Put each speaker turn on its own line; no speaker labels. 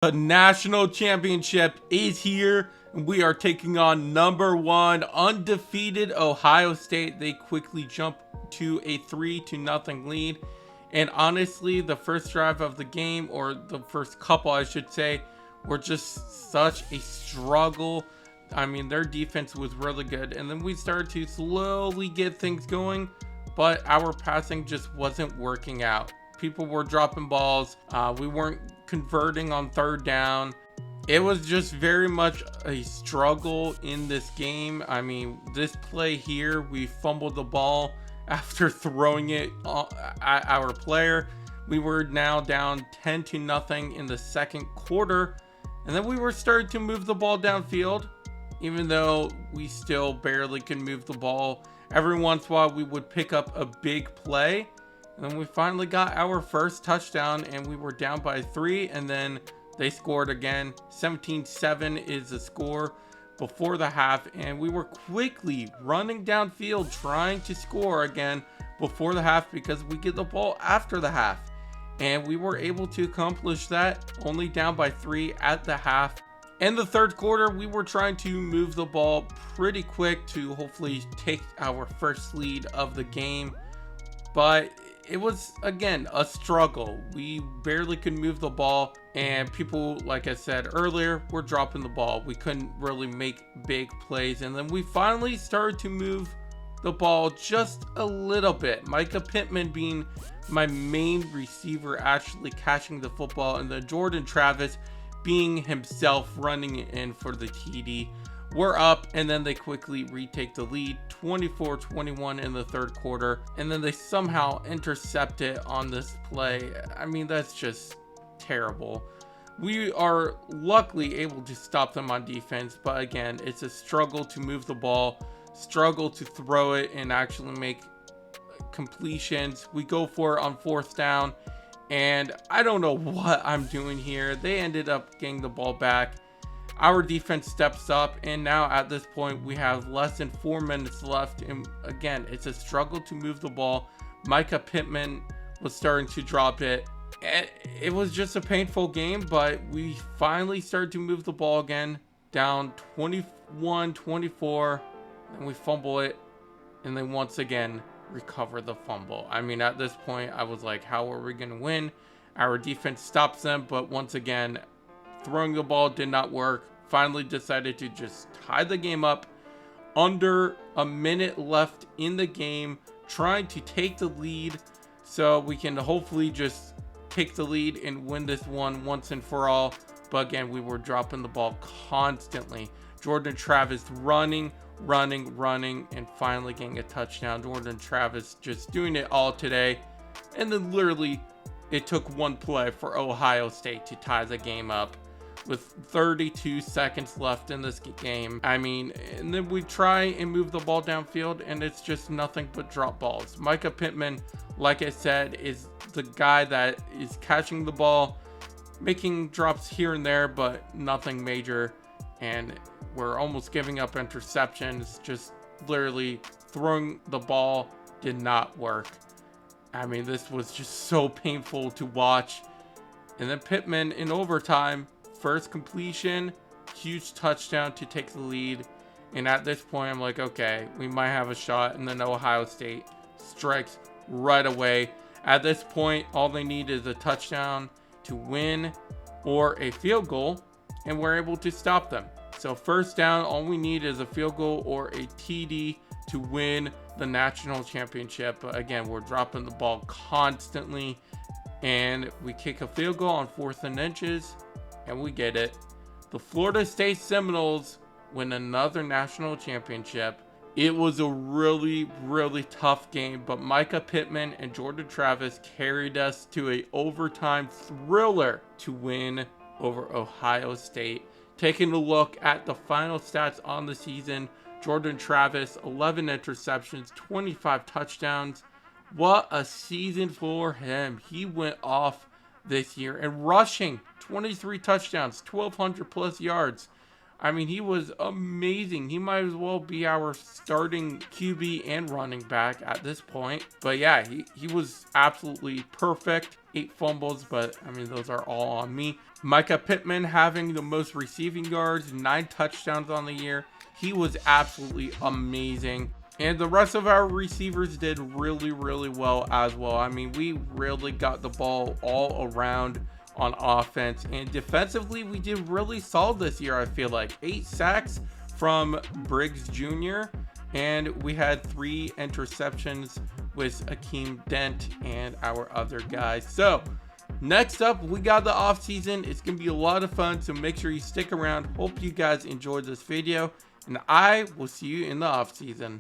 The national championship is here, and we are taking on number one undefeated Ohio State. They quickly jump to a 3-0 lead. And honestly, the first drive of the game, or the first couple, I should say, were just such a struggle. I mean, their defense was really good. And then we started to slowly get things going, but our passing just wasn't working out. People were dropping balls. We weren't converting on third down. It was just very much a struggle in this game. I mean, this play here, we fumbled the ball after throwing it at our player. We were now down 10-0 in the second quarter, and then we were starting to move the ball downfield, even though we still barely could move the ball. Every once in a while we would pick up a big play, and then we finally got our first touchdown, and we were down by 3, and then they scored again. 17-7 is the score before the half, and we were quickly running downfield trying to score again before the half because we get the ball after the half, and we were able to accomplish that, only down by 3 at the half. In the third quarter, we were trying to move the ball pretty quick to hopefully take our first lead of the game, but it was, again, a struggle. We barely could move the ball, and people, like I said earlier, were dropping the ball. We couldn't really make big plays, and then we finally started to move the ball just a little bit. Micah Pittman being my main receiver, actually catching the football, and then Jordan Travis being himself running in for the TD. We're up, and then they quickly retake the lead, 24-21 in the third quarter, and then they somehow intercept it on this play. I mean, that's just terrible. We are luckily able to stop them on defense, but again, it's a struggle to move the ball, struggle to throw it and actually make completions. We go for it on fourth down, and I don't know what I'm doing here. They ended up getting the ball back. Our defense steps up, and now at this point we have less than 4 minutes left, and again, it's a struggle to move the ball. Micah Pittman was starting to drop it. It was just a painful game, but we finally started to move the ball again, down 21-24, and we fumble it, and then once again recover the fumble. I mean, at this point I was like, how are we going to win? Our defense stops them, but once again, throwing the ball did not work. Finally decided to just tie the game up. Under a minute left in the game, trying to take the lead so we can hopefully just take the lead and win this one once and for all. But again, we were dropping the ball constantly. Jordan Travis running, and finally getting a touchdown. Jordan Travis just doing it all today. And then literally, it took one play for Ohio State to tie the game up with 32 seconds left in this game. I mean, and then we try and move the ball downfield, and it's just nothing but drop balls. Micah Pittman, like I said, is the guy that is catching the ball, making drops here and there, but nothing major. And we're almost giving up interceptions. Just literally throwing the ball did not work. I mean, this was just so painful to watch. And then Pittman in overtime, first completion, huge touchdown to take the lead. And at this point, I'm like, okay, we might have a shot. And then Ohio State strikes right away. At this point, all they need is a touchdown to win or a field goal, and we're able to stop them. So first down, all we need is a field goal or a TD to win the national championship. But again, we're dropping the ball constantly, and we kick a field goal on 4th and inches, and we get it. The Florida State Seminoles win another national championship. It was a really, really tough game, but Micah Pittman and Jordan Travis carried us to a overtime thriller to win over Ohio State. Taking a look at the final stats on the season, Jordan Travis, 11 interceptions, 25 touchdowns. What a season for him. He went off this year, and rushing 23 touchdowns, 1,200 plus yards. I mean, he was amazing. He might as well be our starting QB and running back at this point. But yeah, he was absolutely perfect. 8 fumbles, but I mean, those are all on me. Micah Pittman having the most receiving yards, 9 touchdowns on the year. He was absolutely amazing. And the rest of our receivers did really, really well as well. I mean, we really got the ball all around on offense, and defensively we did really solid this year. I feel like 8 sacks from Briggs Jr., and we had 3 interceptions with Akeem Dent and our other guys. So next up, we got the off season. It's gonna be a lot of fun, so make sure you stick around. Hope you guys enjoyed this video, and I will see you in the off season.